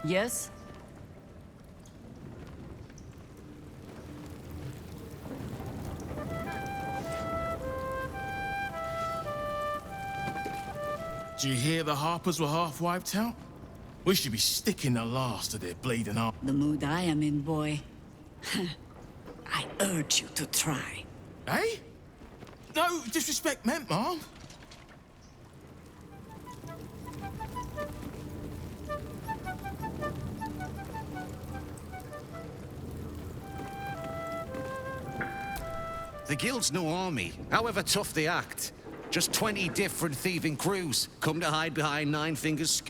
Yes? Do you hear the Harpers were half wiped out? We should be sticking the last of their bleeding arm. The mood I am in, boy. I urge you to try. Eh? No disrespect meant, Mom. The Guild's no army, however tough they act. Just 20 different thieving crews come to hide behind Nine Fingers.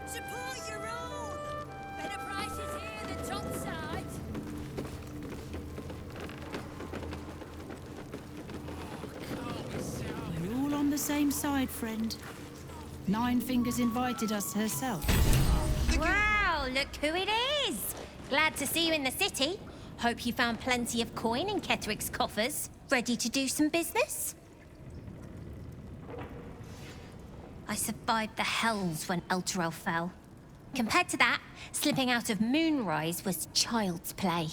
Support your own! Better prices here than topside. We're all on the same side, friend. Nine Fingers invited us herself. Wow, look who it is! Glad to see you in the city. Hope you found plenty of coin in Ketteric's coffers. Ready to do some business? I survived the hells when Elturel fell. Compared to that, slipping out of Moonrise was child's play.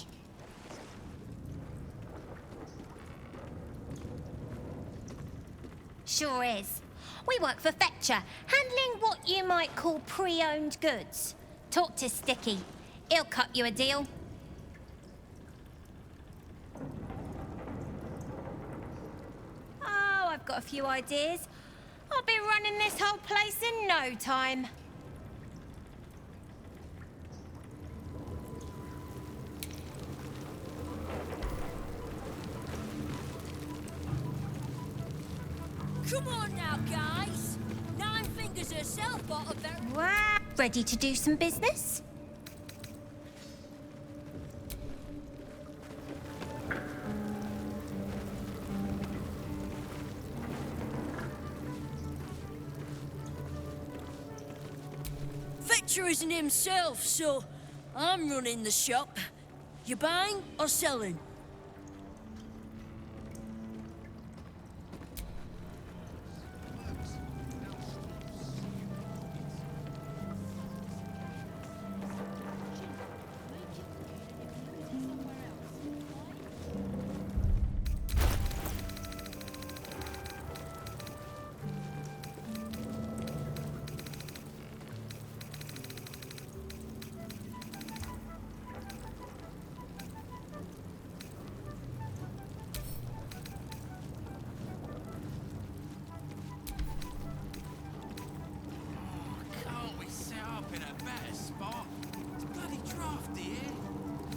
Sure is. We work for Fetcher, handling what you might call pre-owned goods. Talk to Sticky. He'll cut you a deal. Oh, I've got a few ideas. I'll be running this whole place in no time. Come on now, guys. Nine Fingers herself bought a very... Wow. Ready to do some business? Fetcher isn't himself, so I'm running the shop. You buying or selling?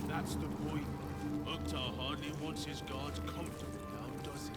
That's the point. Uktar hardly wants his guards comfortable now, does he?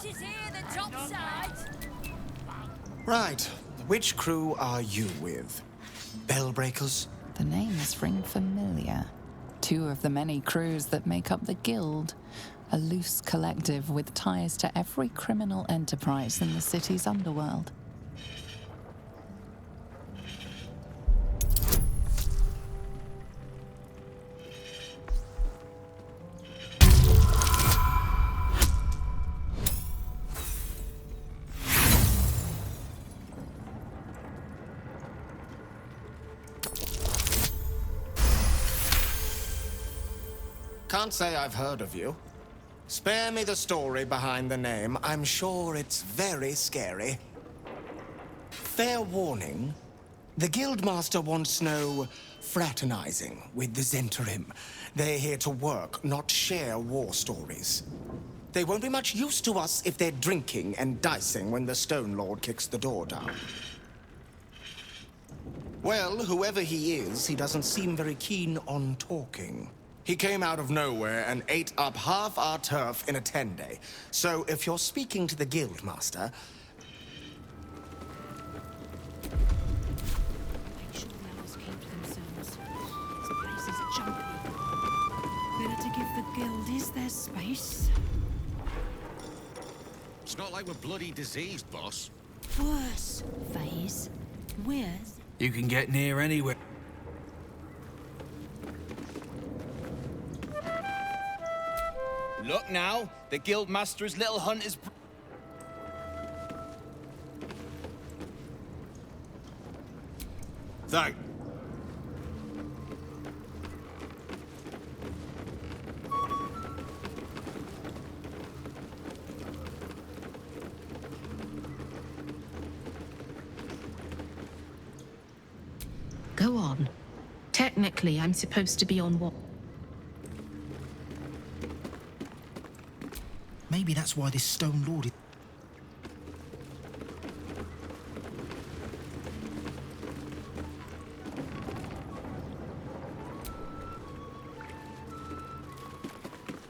This is here, the top side. Right. Which crew are you with? Bellbreakers? The names ring familiar. Two of the many crews that make up the Guild, a loose collective with ties to every criminal enterprise in the city's underworld. Can't say I've heard of you. Spare me the story behind the name. I'm sure it's very scary. Fair warning, the Guildmaster wants no fraternizing with the Zentarim. They're here to work, not share war stories. They won't be much use to us if they're drinking and dicing when the Stone Lord kicks the door down. Well, whoever he is, he doesn't seem very keen on talking. He came out of nowhere and ate up half our turf in a 10-day. So if you're speaking to the Guildmaster... Make sure the others keep to themselves. This place is jumpy. Better to give the Guild is their space. It's not like we're bloody diseased, boss. Worse, Phase. We're... You can get near anywhere. Look now, the Guildmaster's little hunt is... Thank. Go on. Technically, I'm supposed to be on what? Maybe that's why this Stone Lord is...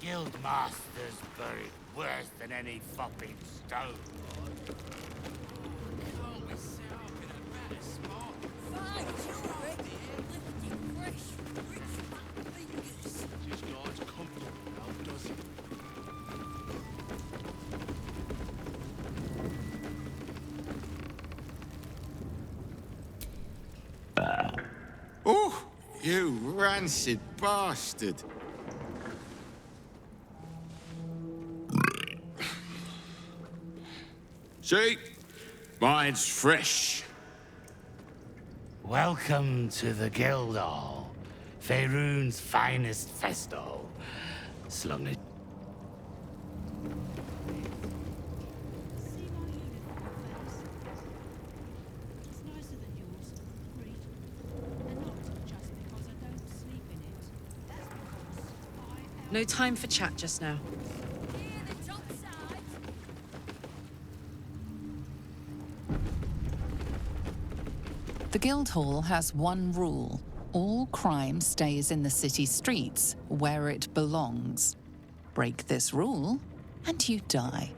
Guildmaster's buried worse than any fopping Stone Lord. Can't we set up in a better spot? Fine, you're already lifting fresh, rich fat fingers. This guy's comfortable now, does he? Oh, you rancid bastard. See? Mine's fresh. Welcome to the Guildhall, Faerun's finest festo. Slung it. See my uniform, Phase? It's nicer than yours, agreed. And not just because I don't sleep in it. That's because No time for chat just now. Here, the top side. The Guildhall has one rule. All crime stays in the city streets, where it belongs. Break this rule, and you die.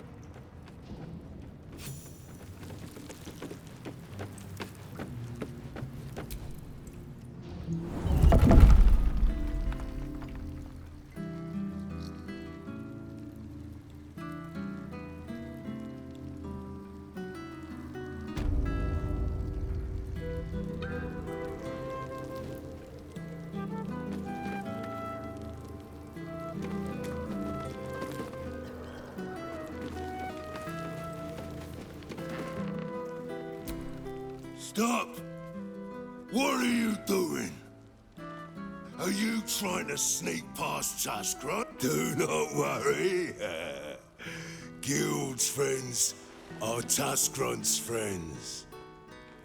Stop! What are you doing? Are you trying to sneak past Tuskron? Do not worry. Guild's friends are Tuskron's friends.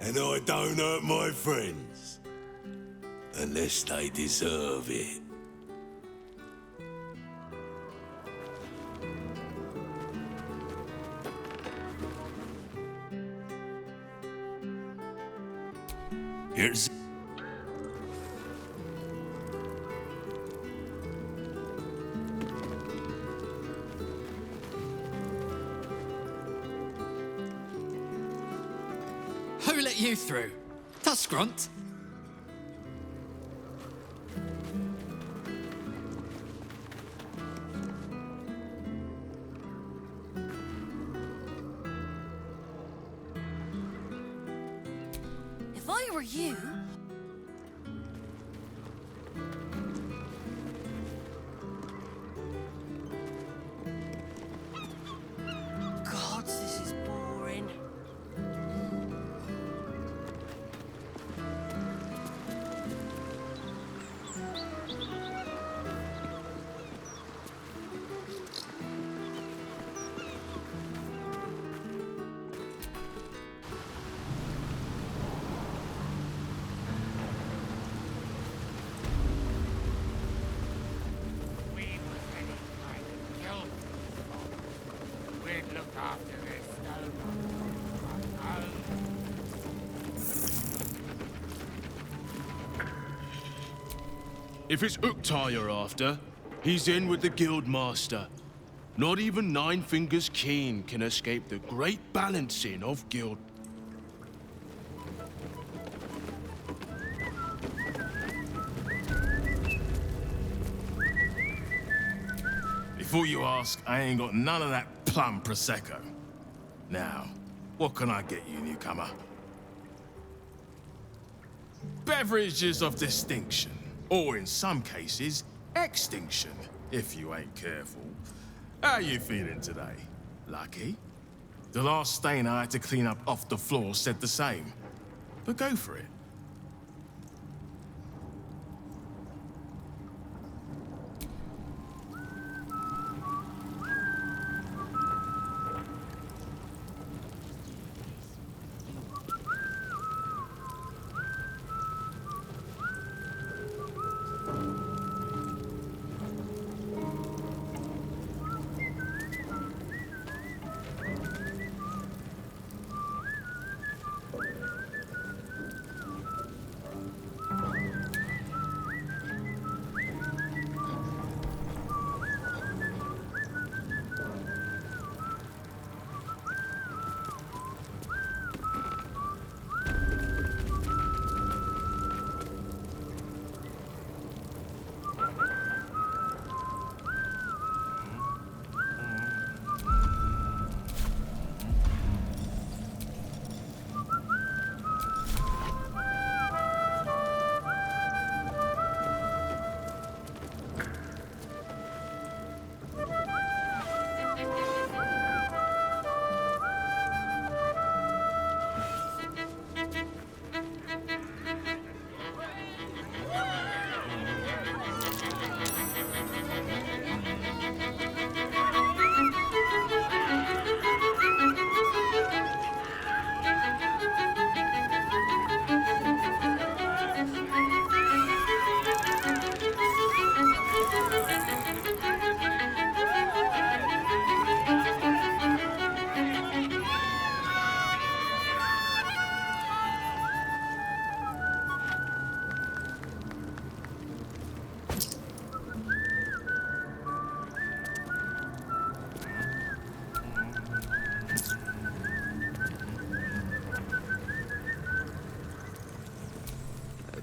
And I don't hurt my friends. Unless they deserve it. Here's... we let you through? That's grunt. If I were you... God, this is boring. We was any kind of guild. We'd look after this stone. If it's Uktar you're after, he's in with the guild master. Not even Nine Fingers Keene can escape the great balancing of guild. Before you ask, I ain't got none of that plum Prosecco. Now, what can I get you, newcomer? Beverages of distinction, or in some cases, extinction, if you ain't careful. How you feeling today? Lucky? The last stain I had to clean up off the floor said the same. But go for it.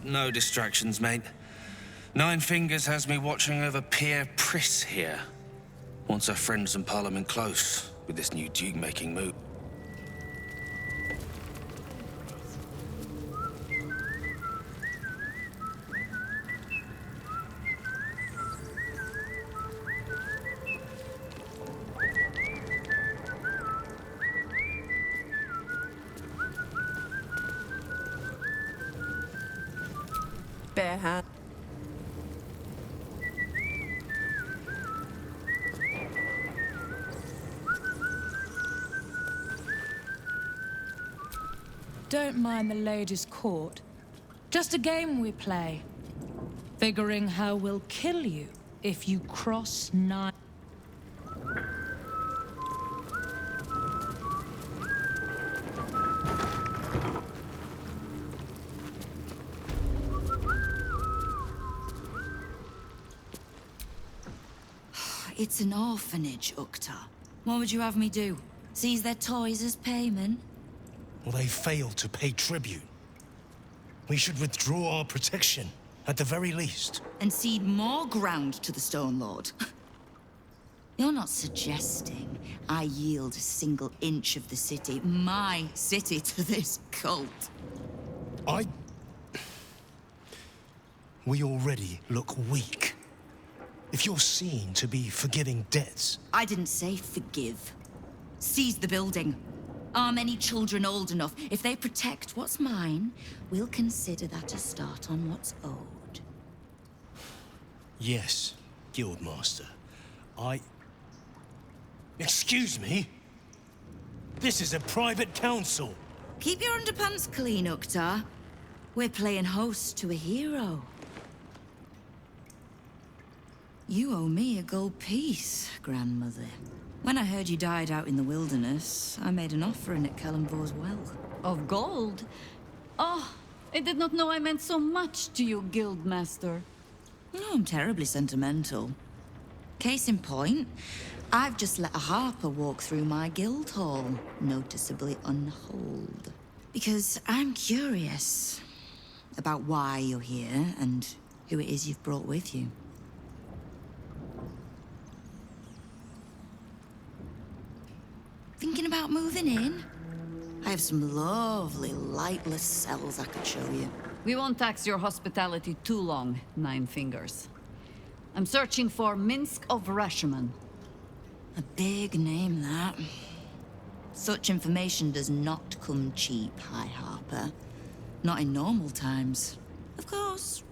No distractions, mate. Nine Fingers has me watching over Pierre Priss here. Wants our friends in Parliament close with this new Duke-making move. Bare hand. Don't mind the ladies' court. Just a game we play. Figuring how we'll kill you if you cross 9. It's an orphanage, Uktar. What would you have me do? Seize their toys as payment? Well, they failed to pay tribute. We should withdraw our protection, at the very least. And cede more ground to the Stone Lord. You're not suggesting I yield a single inch of the city, my city, to this cult. We already look weak. If you're seen to be forgiving debts... I didn't say forgive. Seize the building. Arm any children old enough. If they protect what's mine, we'll consider that a start on what's owed. Yes, Guildmaster. Excuse me? This is a private council. Keep your underpants clean, Uktar. We're playing host to a hero. You owe me a gold piece, grandmother. When I heard you died out in the wilderness, I made an offering at Kellenvor's well. Of gold? Oh, I did not know I meant so much to you, Guildmaster. No, I'm terribly sentimental. Case in point, I've just let a harper walk through my guild hall, noticeably unholed. Because I'm curious about why you're here and who it is you've brought with you. Thinking about moving in? I have some lovely, lightless cells I could show you. We won't tax your hospitality too long, Nine Fingers. I'm searching for Minsk of Rashomon. A big name, that. Such information does not come cheap, High Harper. Not in normal times. Of course.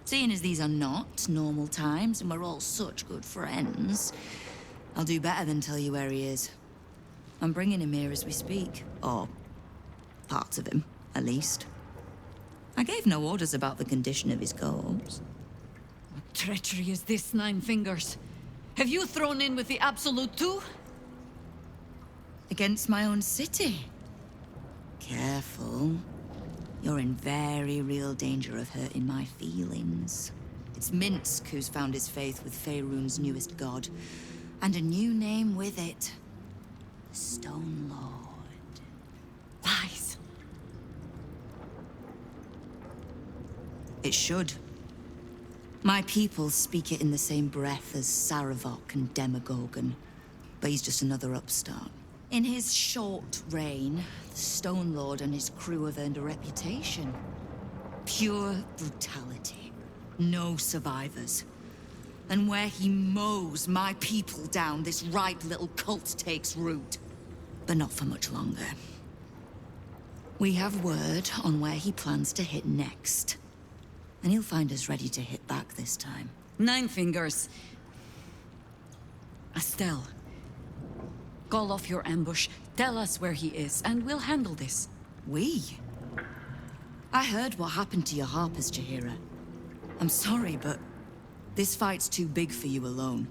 Seeing as these are not normal times and we're all such good friends, I'll do better than tell you where he is. I'm bringing him here as we speak. Or parts of him, at least. I gave no orders about the condition of his corpse. What treachery is this, Nine Fingers? Have you thrown in with the Absolute too? Against my own city? Careful. You're in very real danger of hurting my feelings. It's Minsk who's found his faith with Faerun's newest god. And a new name with it. The Stone Lord. Lies. It should. My people speak it in the same breath as Saravok and Demagogon, but he's just another upstart. In his short reign, the Stone Lord and his crew have earned a reputation. Pure brutality. No survivors. And where he mows my people down, this ripe little cult takes root. But not for much longer. We have word on where he plans to hit next. And he'll find us ready to hit back this time. Nine Fingers. Estelle. Call off your ambush, tell us where he is, and we'll handle this. We? I heard what happened to your harpers, Jaheira. I'm sorry, but this fight's too big for you alone.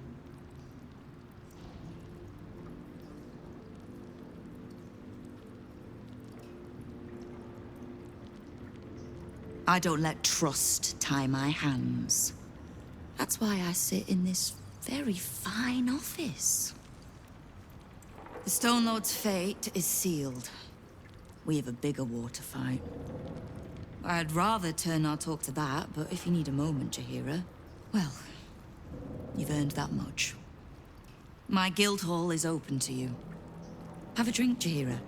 I don't let trust tie my hands. That's why I sit in this very fine office. The Stone Lord's fate is sealed. We have a bigger war to fight. I'd rather turn our talk to that, but if you need a moment, Jaheira, well, you've earned that much. My guild hall is open to you. Have a drink, Jaheira.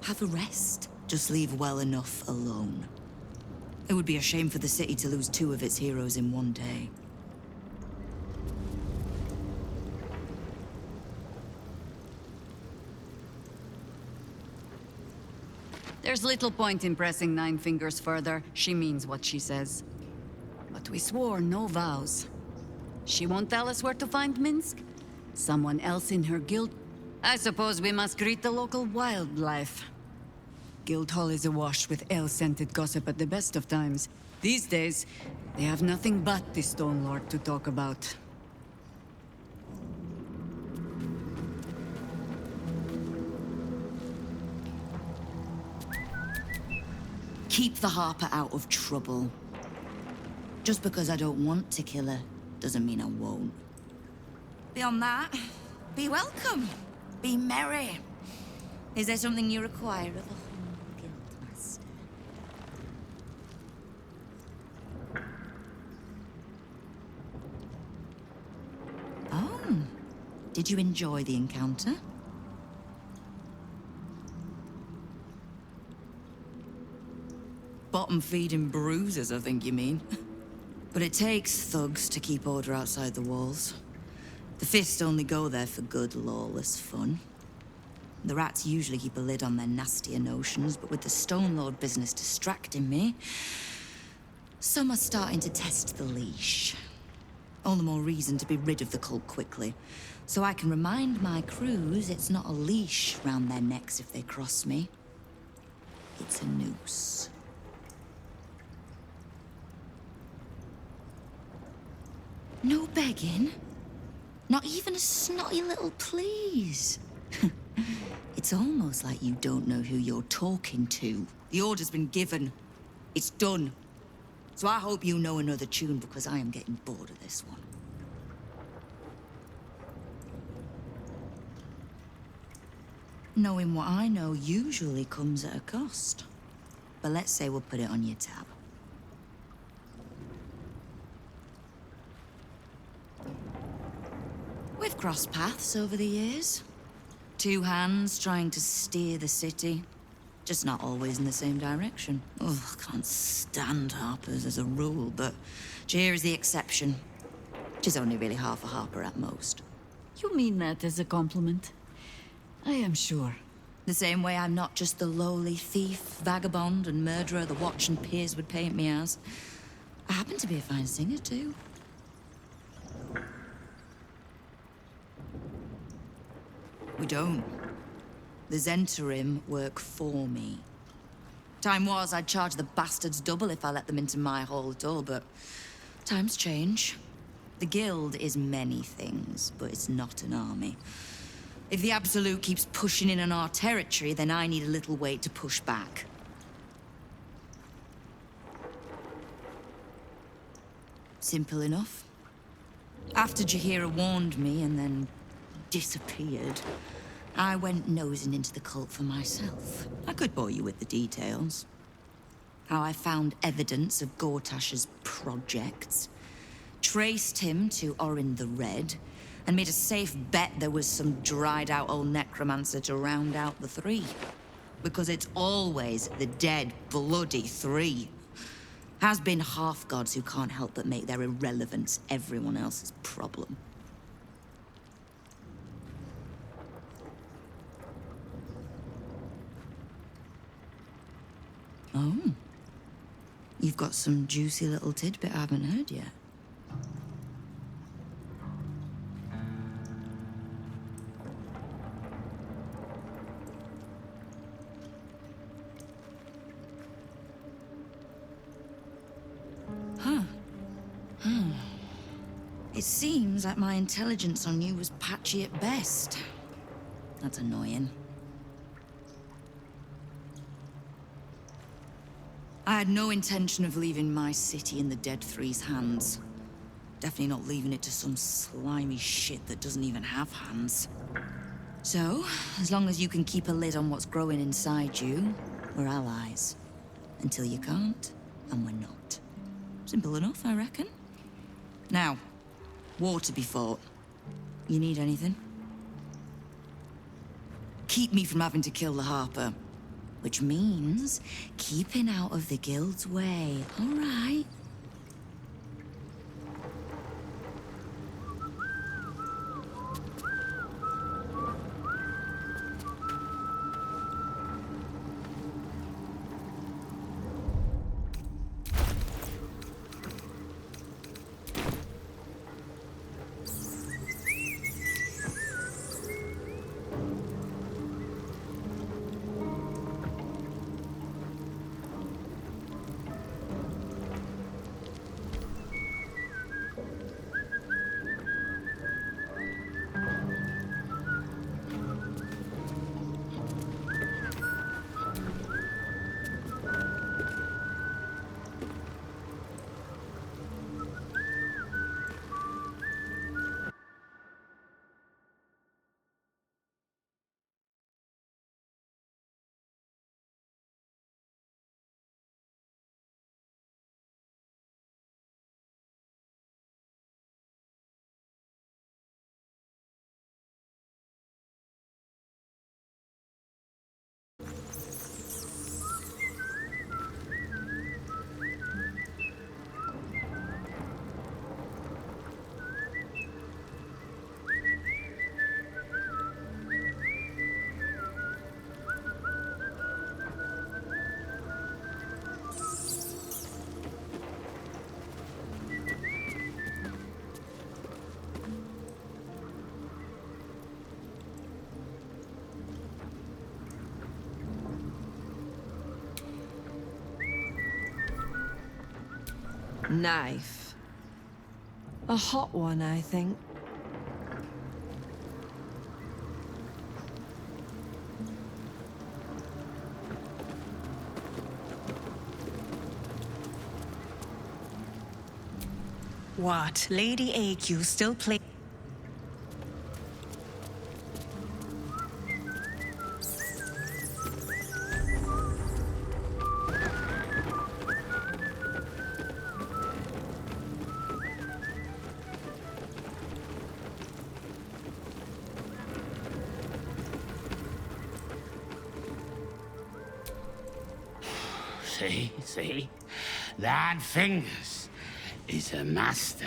Have a rest. Just leave well enough alone. It would be a shame for the city to lose two of its heroes in one day. There's little point in pressing Nine Fingers further. She means what she says. But we swore no vows. She won't tell us where to find Minsk? Someone else in her guild? I suppose we must greet the local wildlife. Guildhall is awash with ale-scented gossip at the best of times. These days, they have nothing but the Stone Lord to talk about. Keep the Harper out of trouble. Just because I don't want to kill her, doesn't mean I won't. Beyond that, be welcome. Be merry. Is there something you require of a Did you enjoy the encounter? Bottom-feeding bruises, I think you mean. But it takes thugs to keep order outside the walls. The fists only go there for good, lawless fun. The rats usually keep a lid on their nastier notions, but with the Stone Lord business distracting me, some are starting to test the leash. All the more reason to be rid of the cult quickly, so I can remind my crews it's not a leash round their necks if they cross me. It's a noose. No begging? Not even a snotty little please? It's almost like you don't know who you're talking to. The order's been given. It's done. So I hope you know another tune, because I am getting bored of this one. Knowing what I know usually comes at a cost. But let's say we'll put it on your tab. We've crossed paths over the years. Two hands trying to steer the city. Just not always in the same direction. Ugh, can't stand Harpers as a rule, but Jair is the exception. She's only really half a Harper at most. You mean that as a compliment? I am sure. The same way I'm not just the lowly thief, vagabond, and murderer the Watch and peers would paint me as. I happen to be a fine singer, too. We don't. The Zentarim work for me. Time was I'd charge the bastards double if I let them into my hall at all, but times change. The Guild is many things, but it's not an army. If the Absolute keeps pushing in on our territory, then I need a little weight to push back. Simple enough. After Jaheira warned me and then disappeared, I went nosing into the cult for myself. I could bore you with the details. How I found evidence of Gortash's projects, traced him to Orin the Red, and made a safe bet there was some dried-out old necromancer to round out the three. Because it's always the dead, bloody three. Has been half-gods who can't help but make their irrelevance everyone else's problem. Oh. You've got some juicy little tidbit I haven't heard yet. It seems like my intelligence on you was patchy at best. That's annoying. I had no intention of leaving my city in the Dead Three's hands. Definitely not leaving it to some slimy shit that doesn't even have hands. So, as long as you can keep a lid on what's growing inside you, we're allies. Until you can't, and we're not. Simple enough, I reckon. Now, war to be fought. You need anything? Keep me from having to kill the Harper. Which means keeping out of the Guild's way, all right? Knife. A hot one, I think. What? Lady AQ still play? See? Nine Fingers is a master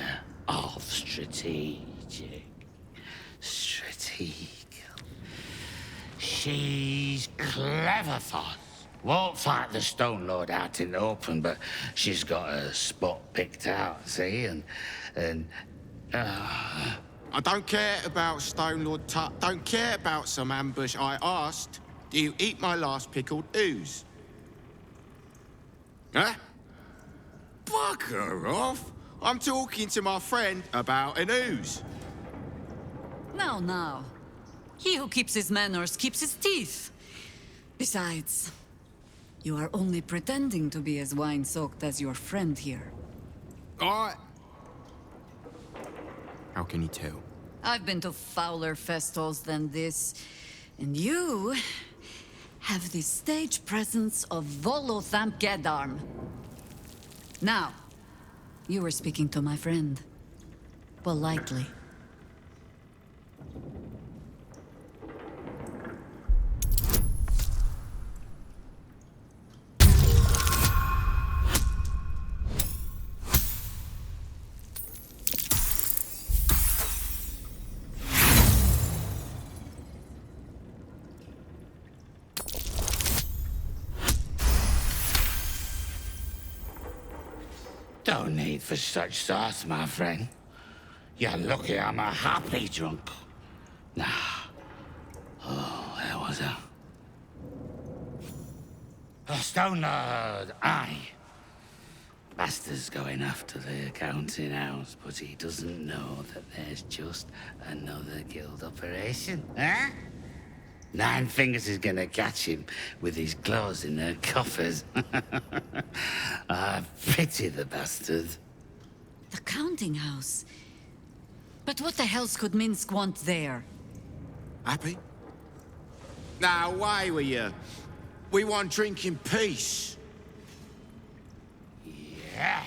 of strategic. She's clever, Foss. Won't fight the Stone Lord out in the open, but she's got a spot picked out, see? I don't care about Stone Lord Tut. Don't care about some ambush. I asked, do you eat my last pickled ooze? Huh? Bugger off! I'm talking to my friend about an ooze. Now. He who keeps his manners keeps his teeth. Besides, you are only pretending to be as wine-soaked as your friend here. How can you tell? I've been to fouler festivals than this, and you have the stage presence of Volothamp Gedarm. Now, you were speaking to my friend. Politely. No need for such sauce, my friend. You're lucky I'm a happy drunk. Nah. Oh, there was a Stone Lord, aye. Master's going after the accounting house, but he doesn't know that there's just another guild operation, huh? Nine Fingers is gonna catch him with his claws in her coffers. I pity the bastard. The counting house? But what the hells could Minsk want there? Happy? Now, away with you. We want drink in peace. Yeah.